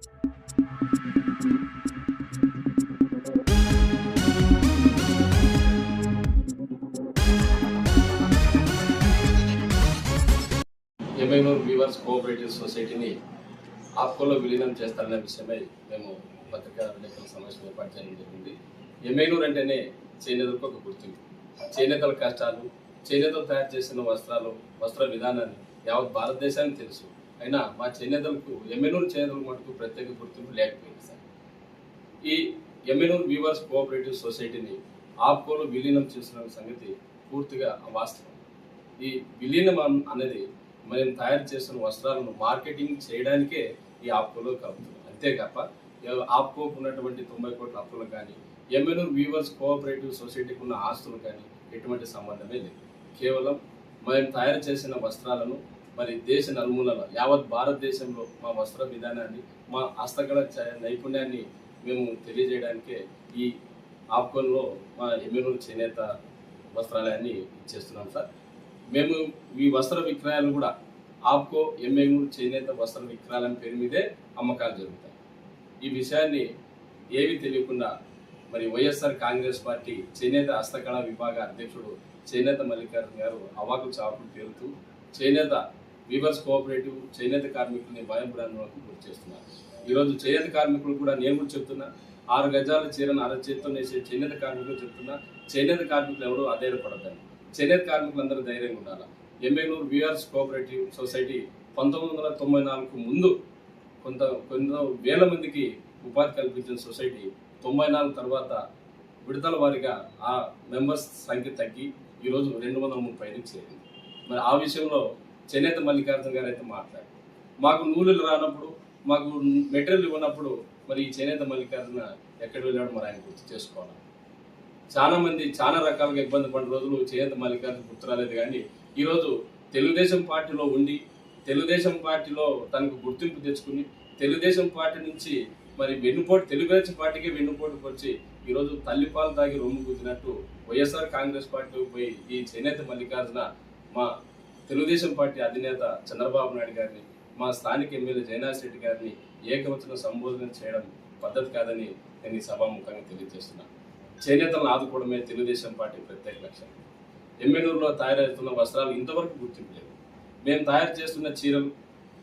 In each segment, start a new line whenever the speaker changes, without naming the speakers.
ఎమ్మెనూరు weavers cooperative సొసైటీని ఆప్కోలో విలీనం చేస్తారనే విషయమై మేము పత్రికా విలేకరుల సమావేశం ఏర్పాటు చేయడం జరిగింది. ఎమ్మెనూరు అంటేనే చేనేతలకు ఒక గుర్తింపు. చేనేతల కష్టాలు, చేనేతలు తయారు చేసిన వస్త్ర విధానాన్ని యావత్ భారతదేశానికి తెలుసు. అయినా మా చేనేతలకు ఎమ్మెనూరు చేనేతలకు మటుకు ప్రత్యేక గుర్తింపు లేకపోయింది సార్. ఈ ఎమ్మెనూరు వీవర్స్ కోఆపరేటివ్ సొసైటీని ఆప్కోలో విలీనం చేస్తున్న సంగతి పూర్తిగా అవాస్తవం. ఈ విలీనం అనేది మేము తయారు చేస్తున్న వస్త్రాలను మార్కెటింగ్ చేయడానికే ఈ ఆప్కోలో కలుపుతుంది. అంతేకాక ఆప్కోకు ఉన్నటువంటి 90 కోట్ల అప్పులు కానీ, ఎమ్మెనూరు వీవర్స్ కోఆపరేటివ్ సొసైటీకి ఉన్న ఆస్తులు కానీ ఎటువంటి సంబంధమే లేదు. కేవలం మేము తయారు చేసిన వస్త్రాలను మరి దేశ నలుమూలల యావత్ భారతదేశంలో మా వస్త్ర విధానాన్ని, మా హస్తకళ నైపుణ్యాన్ని మేము తెలియజేయడానికే ఈ ఆప్కోలో మా ఎమ్మెనూరు చేనేత వస్త్రాలయాన్ని ఇచ్చేస్తున్నాం సార్. మేము ఈ వస్త్ర విక్రయాలు కూడా ఆప్కో ఎమ్మెనూరు చేనేత వస్త్ర విక్రయాల పేరు మీదే అమ్మకాలు జరుగుతాయి. ఈ విషయాన్ని ఏవి తెలియకుండా మరి వైఎస్ఆర్ కాంగ్రెస్ పార్టీ చేనేత హస్తకళ విభాగ అధ్యక్షుడు చేనేత మల్లికార్జున గారు అవాకులు చావులు పేరుతూ చేనేత వీవర్స్ కోఆపరేటివ్ చేనేత కార్మికుల్ని భయభ్రాంతులకు గురి చేస్తున్నారు. ఈరోజు చేనేత కార్మికులు కూడా నేను కూడా చెప్తున్నా, 6 గజాల చీరను అరచేతితో నేసే చేనేత కార్మికులు చెప్తున్నా, చేనేత కార్మికులు ఎవరు అధైర్యపడద్దని. చేనేత కార్మికులందరూ ధైర్యంగా ఉండాలి. ఎమ్మెనూరు వీవర్స్ కోఆపరేటివ్ సొసైటీ 1994 ముందు కొంత వేల మందికి ఉపాధి కల్పించిన సొసైటీ 94 తర్వాత విడతల వారీగా ఆ మెంబర్స్ సంఖ్య తగ్గి ఈరోజు 235కి చేరింది. మరి ఆ విషయంలో చేనేత మల్లికార్జున గారు అయితే మాట్లాడారు. మాకు నూలులు రానప్పుడు, మాకు మెటీరియల్ ఇవ్వనప్పుడు మరి ఈ చేనేత మల్లికార్జున ఎక్కడ వెళ్ళాడు మరి ఆయన గుర్తు చేసుకోవాలి. చాలా మంది చాలా రకాలుగా ఇబ్బంది పడిన రోజులు చేనేత మల్లికార్జున గుర్తు రాలేదు. కానీ ఈరోజు తెలుగుదేశం పార్టీలో ఉండి, తెలుగుదేశం పార్టీలో తనకు గుర్తింపు తెచ్చుకుని, తెలుగుదేశం పార్టీ నుంచి మరి తెలుగుదేశం పార్టీకి వెన్నుపోటుకు వచ్చి ఈరోజు తల్లిపాలు తాగి రొమ్ము గుద్దినట్టు వైఎస్ఆర్ కాంగ్రెస్ పార్టీకి పోయి ఈ చేనేత మల్లికార్జున మా తెలుగుదేశం పార్టీ అధినేత చంద్రబాబు నాయుడు గారిని, మా స్థానిక ఎమ్మెల్యే జయనాథ్ రెడ్డి గారిని ఏకవచన సంబోధన చేయడం పద్ధతి కాదని నేను ఈ సభాముఖంగా తెలియజేస్తున్నాను. చేనేతలను ఆదుకోవడమే తెలుగుదేశం పార్టీ ప్రత్యేక లక్ష్యం. ఎమ్మెనూరులో తయారవుతున్న వస్త్రాలు ఇంతవరకు గుర్తింపు లేదు. మేము తయారు చేస్తున్న చీరలు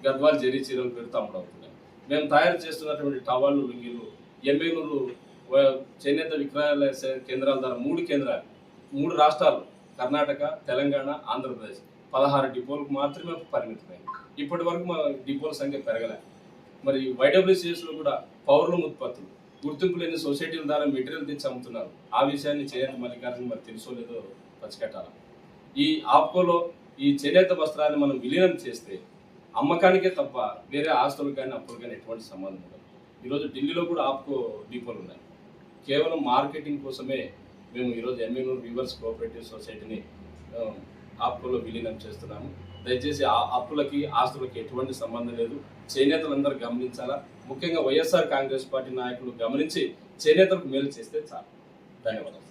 గద్వాల్ జరీ చీరలు పేరుతో అమ్ముడవుతున్నాయి. మేము తయారు చేస్తున్నటువంటి టవాళ్ళు, లుంగీలు ఎమ్మెనూరు చేనేత విక్రయాల కేంద్రాల ద్వారా 3 కేంద్రాలు, 3 రాష్ట్రాలు కర్ణాటక, తెలంగాణ, ఆంధ్రప్రదేశ్ 16 డిపోలకు మాత్రమే పరిమితమైంది. ఇప్పటి వరకు మా డిపోల సంఖ్య పెరగలేదు. మరి వైడబ్ల్యూసీఎస్లో కూడా పౌరుల ఉత్పత్తులు గుర్తింపు లేని సొసైటీల ద్వారా మెటీరియల్ తెచ్చి అమ్ముతున్నారు. ఆ విషయాన్ని చేనేత మల్లికార్జున మరి తెలుసో లేదో పచ్చికట్టాలి. ఈ ఆప్కోలో ఈ చేనేత వస్త్రాన్ని మనం విలీనం చేస్తే అమ్మకానికే తప్ప వేరే ఆస్తులకు కానీ అప్పులు కానీ ఎటువంటి సంబంధం ఉండదు. ఈరోజు ఢిల్లీలో కూడా ఆప్కో డిపోలు ఉన్నాయి. కేవలం మార్కెటింగ్ కోసమే మేము ఈరోజు ఎమ్మెనూరు వీవర్స్ కోఆపరేటివ్ సొసైటీని ఆప్కోలో విలీనం చేస్తున్నాము. దయచేసి ఆ అప్పులకి ఆస్తులకి ఎటువంటి సంబంధం లేదు. చేనేతలందరూ గమనించాలా. ముఖ్యంగా వైఎస్ఆర్ కాంగ్రెస్ పార్టీ నాయకులు గమనించి చేనేతలకు మేలు చేస్తే చాలు. ధన్యవాదాలు.